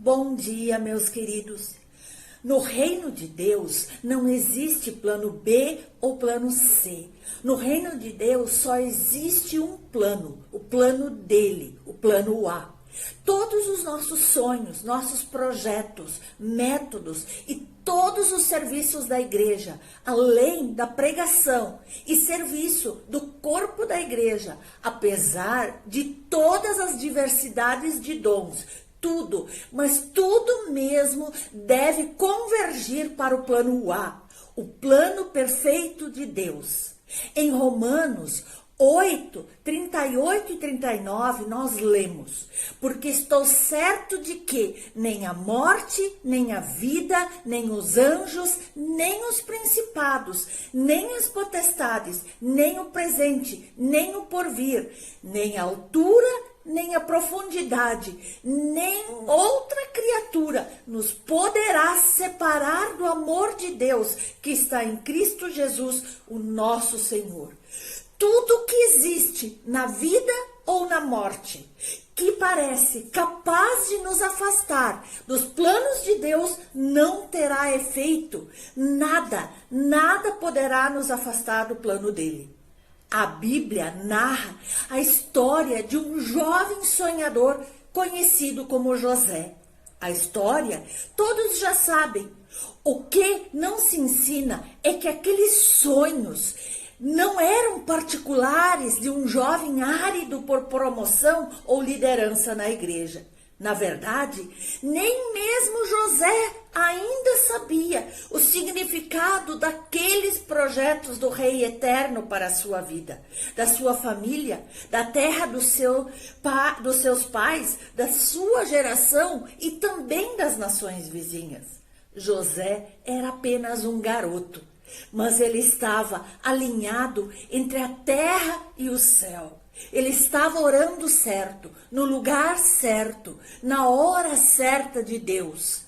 Bom dia, meus queridos. No reino de Deus não existe plano B ou plano C. No reino de Deus só existe um plano, o plano dele, o plano A. Todos os nossos sonhos, nossos projetos, métodos e todos os serviços da igreja, além da pregação e serviço do corpo da igreja, apesar de todas as diversidades de dons, tudo, mas tudo mesmo deve convergir para o plano A, o plano perfeito de Deus. Em Romanos 8, 38 e 39, nós lemos: porque estou certo de que nem a morte, nem a vida, nem os anjos, nem os principados, nem as potestades, nem o presente, nem o porvir, nem a altura, nem a profundidade, nem outra criatura nos poderá separar do amor de Deus que está em Cristo Jesus, o nosso Senhor. Tudo que existe na vida ou na morte, que parece capaz de nos afastar dos planos de Deus, não terá efeito. Nada poderá nos afastar do plano dele. A Bíblia narra a história de um jovem sonhador conhecido como José. A história todos já sabem. O que não se ensina é que aqueles sonhos não eram particulares de um jovem árido por promoção ou liderança na igreja. Na verdade, nem mesmo José ainda sabia o significado daqueles projetos do Rei Eterno para a sua vida, da sua família, da terra dos seus pais, da sua geração e também das nações vizinhas. José era apenas um garoto, mas ele estava alinhado entre a terra e o céu. Ele estava orando certo, no lugar certo, na hora certa de Deus.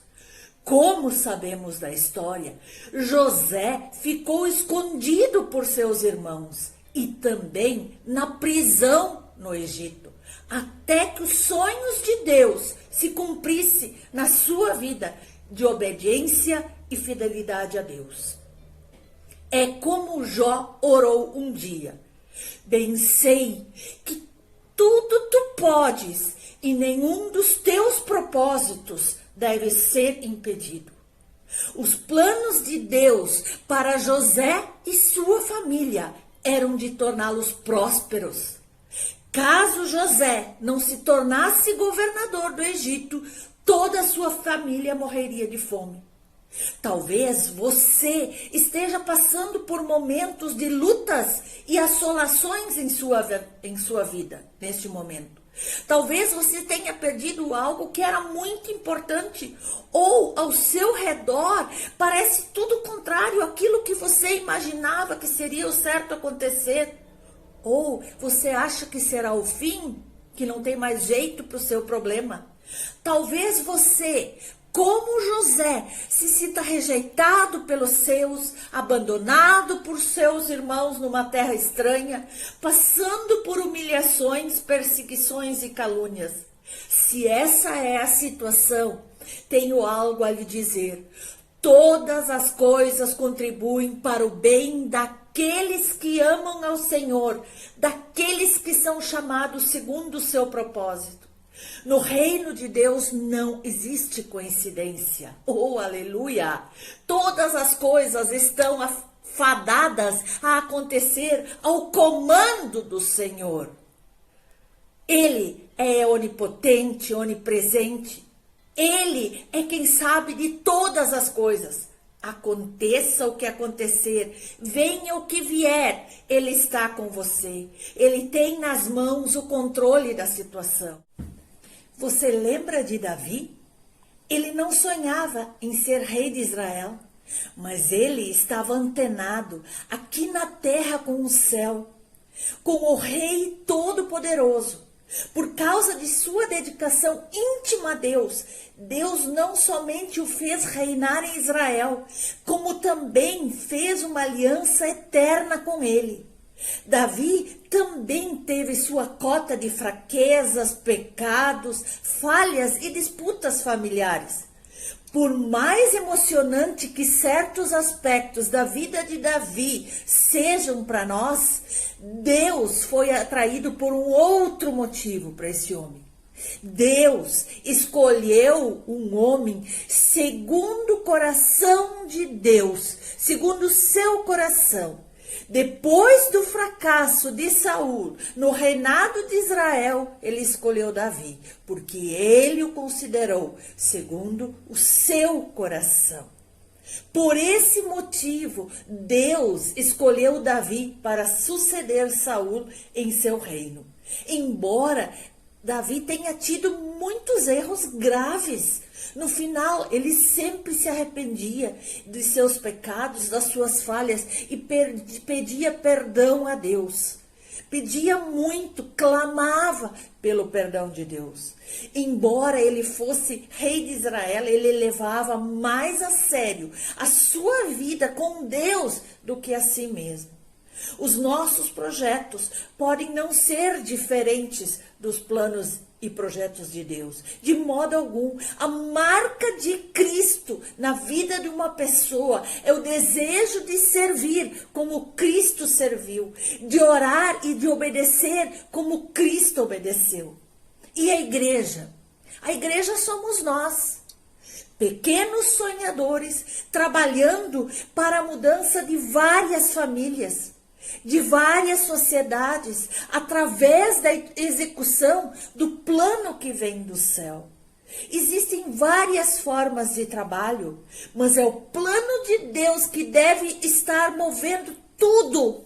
Como sabemos da história, José ficou escondido por seus irmãos e também na prisão no Egito, até que os sonhos de Deus se cumprissem na sua vida de obediência e fidelidade a Deus. É como Jó orou um dia: bem sei que tudo tu podes e nenhum dos teus propósitos deve ser impedido. Os planos de Deus para José e sua família eram de torná-los prósperos. Caso José não se tornasse governador do Egito, toda a sua família morreria de fome. Talvez você esteja passando por momentos de lutas e assolações em sua vida, neste momento. Talvez você tenha perdido algo que era muito importante, ou ao seu redor parece tudo contrário àquilo que você imaginava que seria o certo acontecer. Ou você acha que será o fim, que não tem mais jeito para o seu problema. Talvez você, como José, se sinta rejeitado pelos seus, abandonado por seus irmãos numa terra estranha, passando por humilhações, perseguições e calúnias. Se essa é a situação, tenho algo a lhe dizer. Todas as coisas contribuem para o bem daqueles que amam ao Senhor, daqueles que são chamados segundo o seu propósito. No reino de Deus não existe coincidência. Oh, aleluia! Todas as coisas estão fadadas a acontecer ao comando do Senhor. Ele é onipotente, onipresente. Ele é quem sabe de todas as coisas. Aconteça o que acontecer, venha o que vier, Ele está com você. Ele tem nas mãos o controle da situação. Você lembra de Davi? Ele não sonhava em ser rei de Israel, mas ele estava antenado aqui na terra com o céu, com o Rei Todo-Poderoso. Por causa de sua dedicação íntima a Deus, Deus não somente o fez reinar em Israel, como também fez uma aliança eterna com ele. Davi também teve sua cota de fraquezas, pecados, falhas e disputas familiares. Por mais emocionante que certos aspectos da vida de Davi sejam para nós, Deus foi atraído por um outro motivo para esse homem. Deus escolheu um homem segundo o coração de Deus, segundo o seu coração. Depois do fracasso de Saul no reinado de Israel, ele escolheu Davi, porque ele o considerou segundo o seu coração. Por esse motivo, Deus escolheu Davi para suceder Saul em seu reino. Embora Davi tenha tido muitos erros graves, no final ele sempre se arrependia de seus pecados, das suas falhas e pedia perdão a Deus. Pedia muito, clamava pelo perdão de Deus. Embora ele fosse rei de Israel, ele levava mais a sério a sua vida com Deus do que a si mesmo. Os nossos projetos podem não ser diferentes dos planos e projetos de Deus, de modo algum. A marca de Cristo na vida de uma pessoa é o desejo de servir como Cristo serviu, de orar e de obedecer como Cristo obedeceu. E a igreja? A igreja somos nós, pequenos sonhadores, trabalhando para a mudança de várias famílias, de várias sociedades, através da execução do plano que vem do céu. Existem várias formas de trabalho, mas é o plano de Deus que deve estar movendo tudo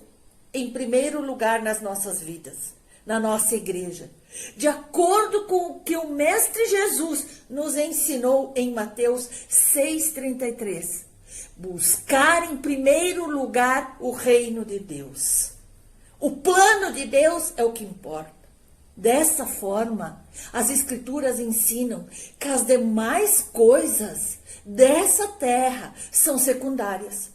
em primeiro lugar nas nossas vidas, na nossa igreja. De acordo com o que o Mestre Jesus nos ensinou em Mateus 6,33. Buscar em primeiro lugar o reino de Deus. O plano de Deus é o que importa. Dessa forma, as Escrituras ensinam que as demais coisas dessa terra são secundárias.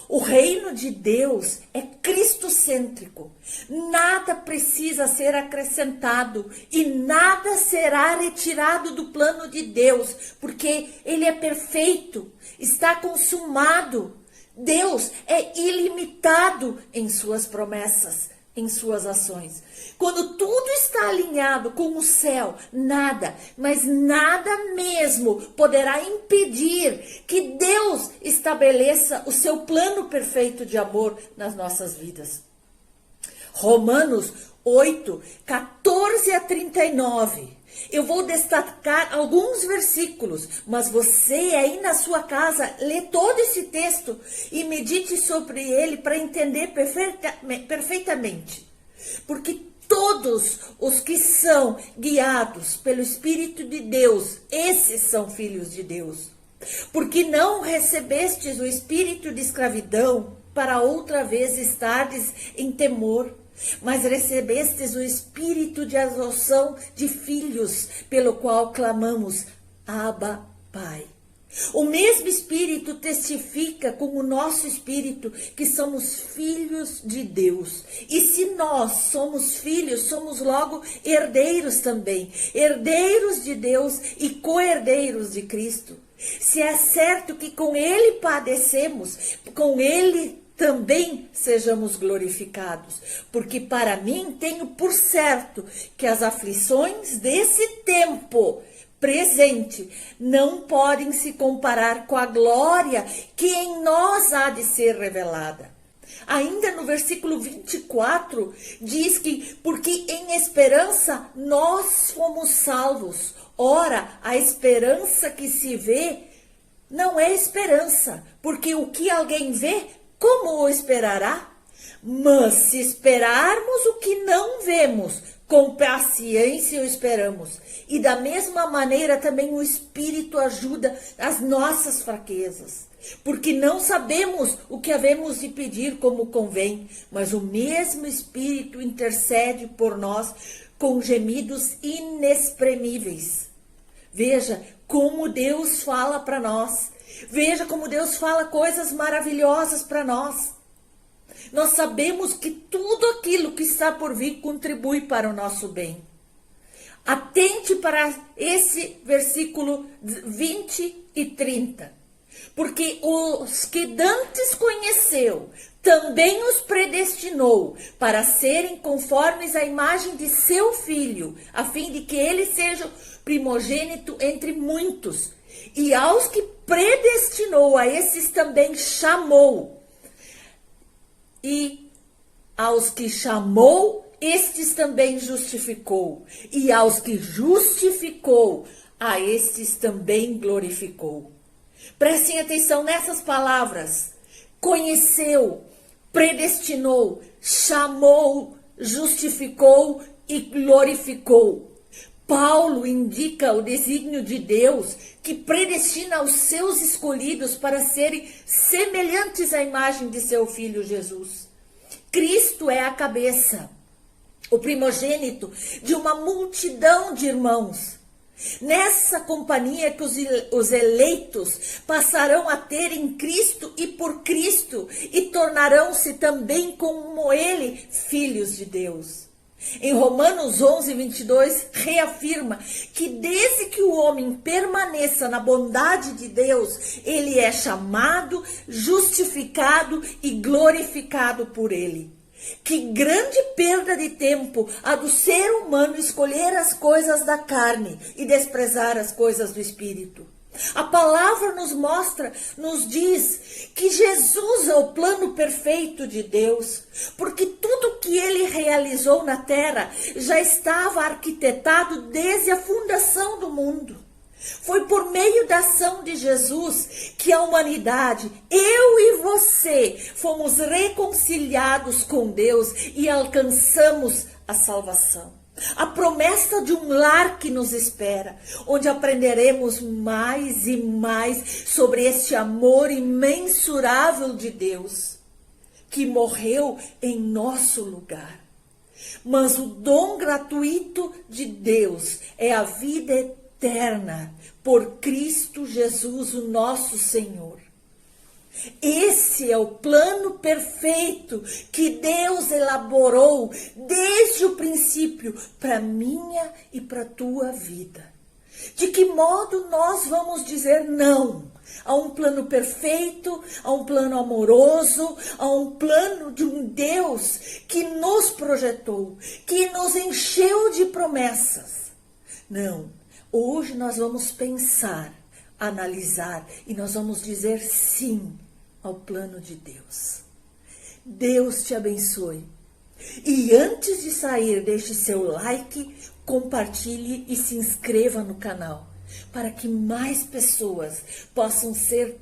O reino de Deus é cristocêntrico. Nada precisa ser acrescentado e nada será retirado do plano de Deus, porque ele é perfeito, está consumado. Deus é ilimitado em suas promessas, em suas ações. Quando tudo está alinhado com o céu, nada, mas nada mesmo poderá impedir que Deus estabeleça o seu plano perfeito de amor nas nossas vidas. Romanos 8, 14 a 39. Eu vou destacar alguns versículos, mas você aí na sua casa lê todo esse texto e medite sobre ele para entender perfeitamente. Porque todos os que são guiados pelo Espírito de Deus, esses são filhos de Deus. Porque não recebestes o espírito de escravidão para outra vez estardes em temor, mas recebestes o espírito de adoção de filhos, pelo qual clamamos, Abba, Pai. O mesmo Espírito testifica com o nosso espírito que somos filhos de Deus. E se nós somos filhos, somos logo herdeiros também. Herdeiros de Deus e co-herdeiros de Cristo. Se é certo que com Ele padecemos, com Ele também sejamos glorificados. Porque para mim tenho por certo que as aflições desse tempo presente não podem se comparar com a glória que em nós há de ser revelada. Ainda no versículo 24 diz que porque em esperança nós fomos salvos. Ora, a esperança que se vê não é esperança, porque o que alguém vê, como o esperará? Mas se esperarmos o que não vemos, com paciência o esperamos. E da mesma maneira também o Espírito ajuda as nossas fraquezas. Porque não sabemos o que havemos de pedir como convém, mas o mesmo Espírito intercede por nós com gemidos inexprimíveis. Veja como Deus fala para nós. Veja como Deus fala coisas maravilhosas para nós. Nós sabemos que tudo aquilo que está por vir contribui para o nosso bem. Atente para esse versículo 20 e 30. Porque os que dantes conheceu, também os predestinou para serem conformes à imagem de seu filho, a fim de que ele seja primogênito entre muitos. E aos que predestinou, a esses também chamou. E aos que chamou, estes também justificou. E aos que justificou, a estes também glorificou. Prestem atenção nessas palavras. Conheceu, predestinou, chamou, justificou e glorificou. Paulo indica o desígnio de Deus que predestina os seus escolhidos para serem semelhantes à imagem de seu Filho Jesus. Cristo é a cabeça, o primogênito de uma multidão de irmãos. Nessa companhia que os eleitos passarão a ter em Cristo e por Cristo e tornarão-se também como Ele, filhos de Deus. Em Romanos 11, 22, reafirma que desde que o homem permaneça na bondade de Deus, ele é chamado, justificado e glorificado por Ele. Que grande perda de tempo a do ser humano escolher as coisas da carne e desprezar as coisas do Espírito. A palavra nos mostra, nos diz que Jesus é o plano perfeito de Deus, porque tudo que Ele realizou na terra já estava arquitetado desde a fundação do mundo. Foi por meio da ação de Jesus que a humanidade, eu e você, fomos reconciliados com Deus e alcançamos a salvação. A promessa de um lar que nos espera, onde aprenderemos mais e mais sobre este amor imensurável de Deus, que morreu em nosso lugar. Mas o dom gratuito de Deus é a vida eterna por Cristo Jesus, o nosso Senhor. Esse é o plano perfeito que Deus elaborou desde o princípio para minha e para tua vida. De que modo nós vamos dizer não a um plano perfeito, a um plano amoroso, a um plano de um Deus que nos projetou, que nos encheu de promessas? Não, hoje nós vamos pensar, analisar e nós vamos dizer sim ao plano de Deus. Deus te abençoe. E antes de sair, deixe seu like, compartilhe e se inscreva no canal, para que mais pessoas possam ser